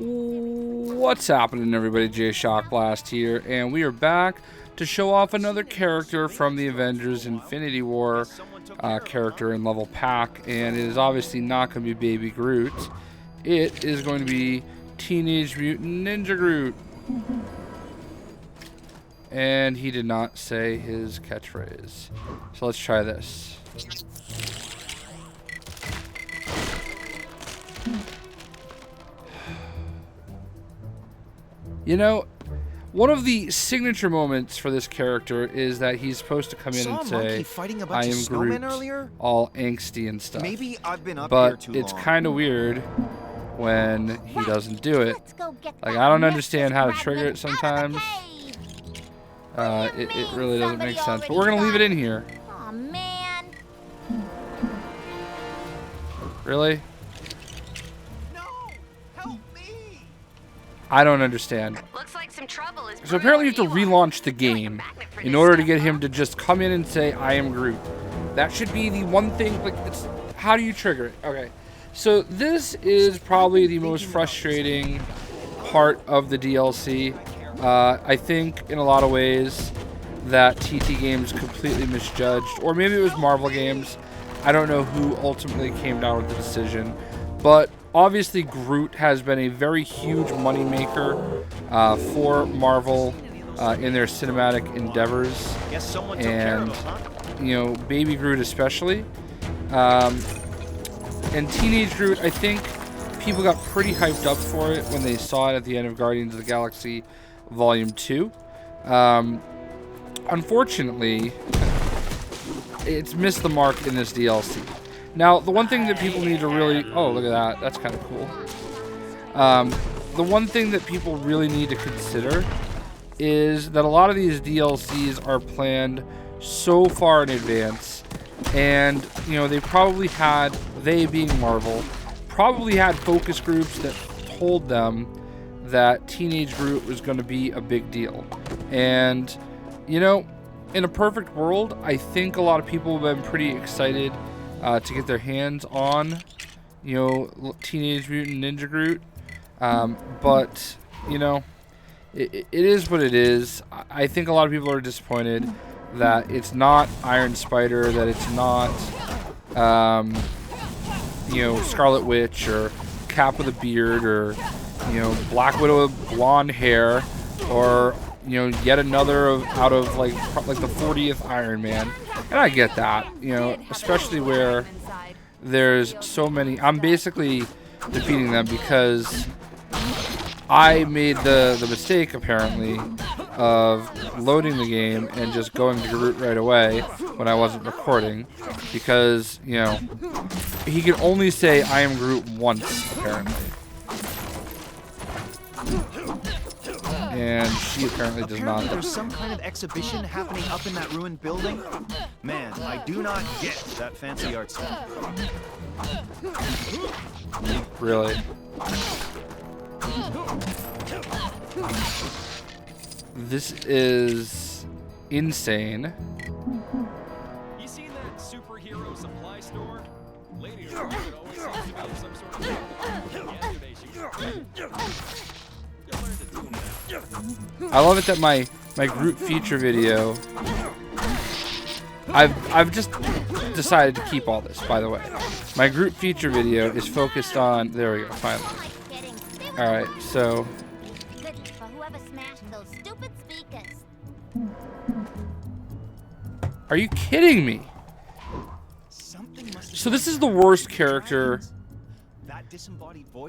What's happening, everybody? JayShockblast here, and we are back to show off another character from the Avengers Infinity War character and level pack, and it is obviously not going to be Baby Groot. It is going to be Teenage Mutant Ninja Groot. And he did not say his catchphrase. So let's try this. You know, one of the signature moments for this character is that he's supposed to come in and say, I am Groot, all angsty and stuff. Maybe I've been up but here too it's long. kind of weird when he doesn't do it. Like, I don't understand how to trigger it sometimes. It really doesn't make sense. But we're going to leave it in here. Aw, man. Really? No! Help me! I don't understand. Looks like some trouble is So apparently you have to relaunch the game in order to get him to just come in and say, I am Groot. That should be the one thing, like, it's, how do you trigger it? Okay, so this is probably the most frustrating part of the DLC. I think in a lot of ways that TT Games completely misjudged, or maybe it was Marvel Games. I don't know who ultimately came down with the decision, but obviously Groot has been a very huge moneymaker for Marvel in their cinematic endeavors, and you know, Baby Groot especially, and Teenage Groot. I think people got pretty hyped up for it when they saw it at the end of Guardians of the Galaxy Volume 2. Unfortunately, it's missed the mark in this DLC. Now, the one thing that people need to really... Oh, look at that. That's kind of cool. The one thing that people really need to consider is that a lot of these DLCs are planned so far in advance. And, you know, they probably had... They being Marvel, probably had focus groups that told them that Teenage Groot was going to be a big deal. And, you know, in a perfect world, I think a lot of people have been pretty excited to get their hands on, you know, Teenage Mutant Ninja Groot. But, you know, it is what it is. I think a lot of people are disappointed that it's not Iron Spider, that it's not, you know, Scarlet Witch or Cap with a beard, or you know, Black Widow with blonde hair, or you know, yet another out of like the 40th Iron Man. And I get that, you know, especially where there's so many. I'm basically defeating them because I made the mistake apparently of loading the game and just going to Groot right away when I wasn't recording, because you know, he can only say I am Groot once apparently. And she apparently does not. There's some kind of exhibition happening up in that ruined building. Man, I do not get that fancy art style. Really? This is insane. You seen that superhero supply store? Lady always seems to have some sort of yesterday she I love it that my Groot feature video, I've just decided to keep all this, by the way. My Groot feature video is focused on, there we go, finally. Alright, so are you kidding me? So this is the worst character,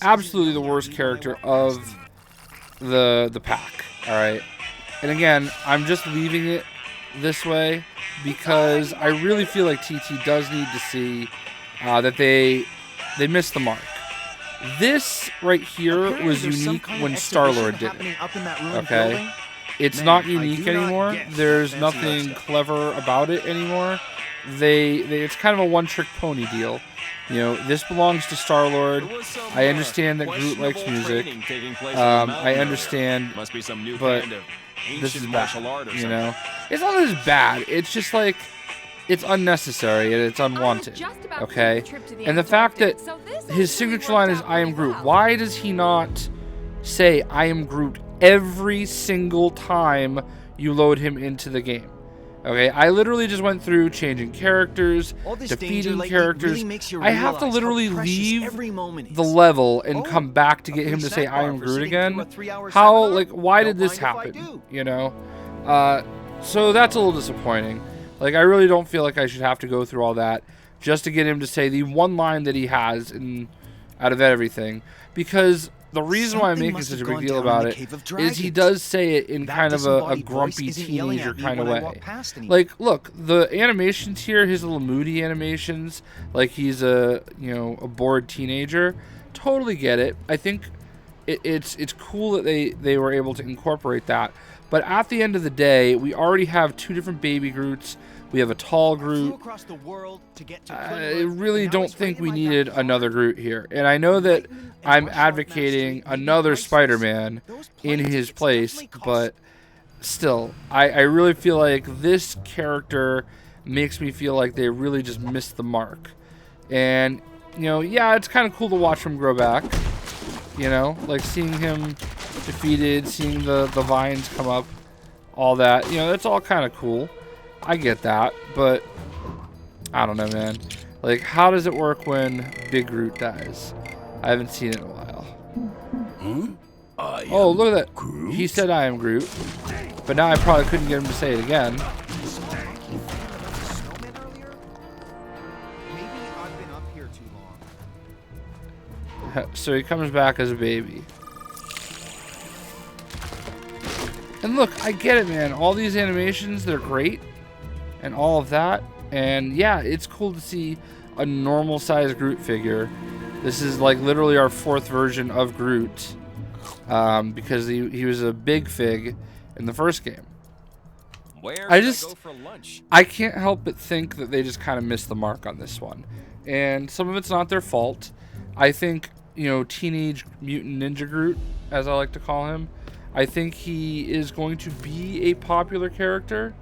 absolutely the worst character of the pack. All right, and again, I'm just leaving it this way because I really feel like TT does need to see that they missed the mark. This right here was unique when Star-Lord did it. Okay, it's not unique anymore. There's nothing clever about it anymore. It's kind of a one-trick pony deal. You know, this belongs to Star-Lord. I understand that Groot likes music. I understand, but this is bad, you know? It's not as bad. It's just like, it's unnecessary and it's unwanted, okay? And the fact that his signature line is, I am Groot. Why does he not say I am Groot every single time you load him into the game. Okay, I literally just went through changing characters, defeating characters. I have to literally leave the level and come back to get him to say I am Groot again. How, like, why did this happen? You know? So that's a little disappointing. Like, I really don't feel like I should have to go through all that just to get him to say the one line that he has out of everything. Because the reason why I'm making such a big deal about it is he does say it in kind of a grumpy teenager kind of way. Like, look, the animations here, his little moody animations, like he's a bored teenager, totally get it. I think it's cool that they were able to incorporate that. But at the end of the day, we already have two different baby Groots. We have a tall Groot. I really don't think we needed another Groot here. And I know that I'm advocating another Spider-Man in his place, but still, I really feel like this character makes me feel like they really just missed the mark. And, yeah, it's kind of cool to watch him grow back. Like seeing him defeated, seeing the vines come up, all that. That's all kind of cool. I get that, but I don't know, man. Like, how does it work when Big Groot dies? I haven't seen it in a while. Oh, look at that. Groot? He said I am Groot, but now I probably couldn't get him to say it again. So he comes back as a baby. And look, I get it, man. All these animations, they're great. And all of that. And yeah, it's cool to see a normal sized Groot figure. This is like literally our fourth version of Groot. Because he was a big fig in the first game. I can't help but think that they just kind of missed the mark on this one. And some of it's not their fault. I think, Teenage Mutant Ninja Groot, as I like to call him, I think he is going to be a popular character.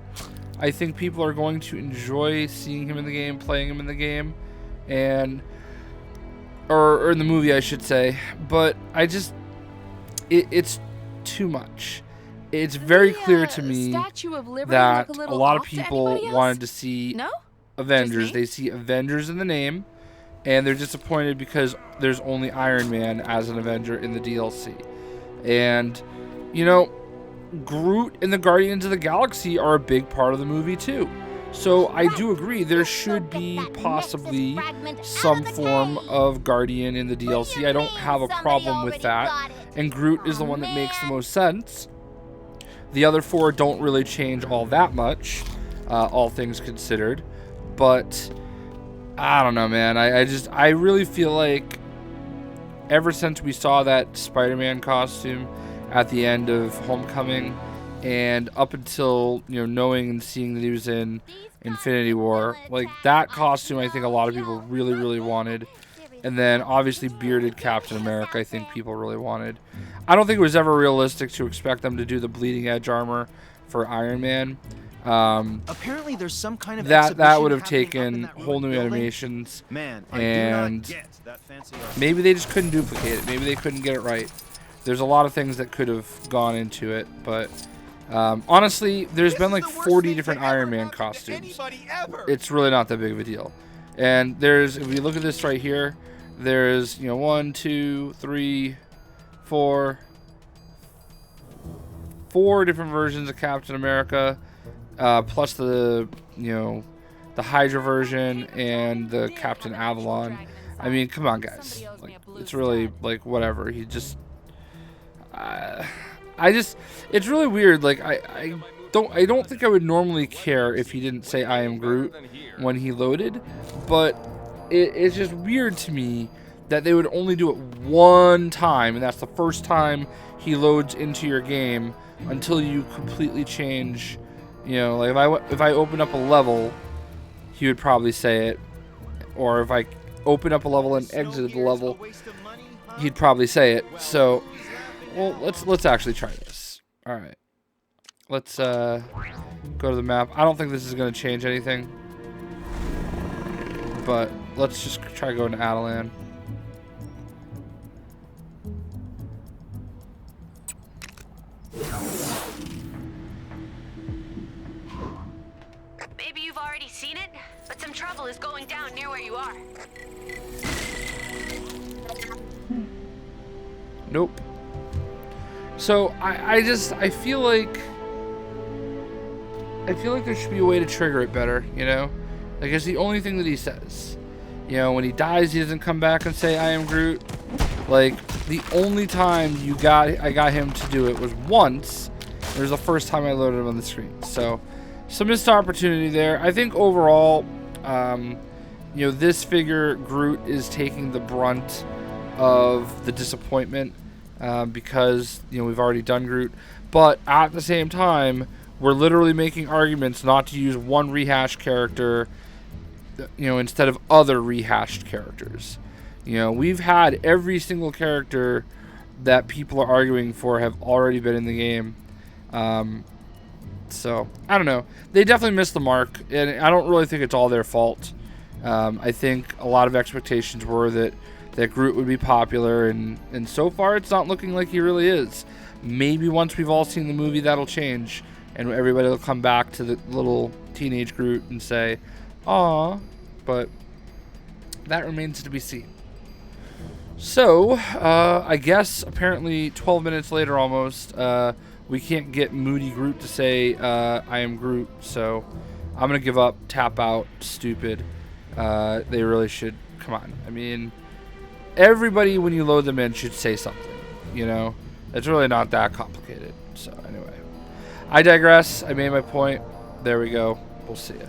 I think people are going to enjoy seeing him in the game, playing him in the game, or in the movie, I should say. But it's too much. It's very clear to me that a lot of people wanted to see Avengers. They see Avengers in the name, and they're disappointed because there's only Iron Man as an Avenger in the DLC. And, Groot and the Guardians of the Galaxy are a big part of the movie too. So I do agree there should be possibly some form of Guardian in the DLC. I don't have a problem with that. And Groot is the one that makes the most sense. The other four don't really change all that much, all things considered. But I don't know, man. I really feel like ever since we saw that Spider-Man costume at the end of Homecoming, and up until knowing and seeing that he was in Infinity War, like that costume, I think a lot of people really wanted. And then obviously bearded Captain America, I think people really wanted. I don't think it was ever realistic to expect them to do the bleeding edge armor for Iron Man. Apparently there's some kind of that would have taken whole new animations, and maybe they just couldn't duplicate it. Maybe they couldn't get it right. There's a lot of things that could have gone into it, but honestly, there's been like 40 different Iron Man costumes. It's really not that big of a deal. And if we look at this right here, there's 1, 2, 3, 4 different versions of Captain America, plus the Hydra version and the Captain Avalon. I mean, come on, guys. Like, it's really like whatever. He just. It's really weird. Like I don't think I would normally care if he didn't say I am Groot when he loaded, but it's just weird to me that they would only do it one time, and that's the first time he loads into your game until you completely change. Like if I open up a level, he would probably say it, or if I open up a level and exited the level, he'd probably say it. So. Well, let's actually try this. All right, let's go to the map. I don't think this is going to change anything, but let's just try going to Adelan. Maybe you've already seen it, but some trouble is going down near where you are. Nope. So I feel like there should be a way to trigger it better, you know? Like, it's the only thing that he says. You know, when he dies, he doesn't come back and say, I am Groot. Like, the only time I got him to do it was once. It was the first time I loaded him on the screen. So, some missed opportunity there. I think overall, you know, this figure, Groot, is taking the brunt of the disappointment because, you know, we've already done Groot. But at the same time, we're literally making arguments not to use one rehashed character, you know, instead of other rehashed characters. You know, we've had every single character that people are arguing for have already been in the game. So, I don't know. They definitely missed the mark, and I don't really think it's all their fault. I think a lot of expectations were that Groot would be popular, and so far it's not looking like he really is. Maybe once we've all seen the movie, that'll change, and everybody will come back to the little teenage Groot and say, "Aw," but that remains to be seen. So, I guess apparently 12 minutes later almost, we can't get Moody Groot to say, I am Groot, so I'm going to give up, tap out, stupid. They really should, come on. I mean, everybody when you load them in should say something, you know? It's really not that complicated. So, anyway. I digress. I made my point. There we go. We'll see ya.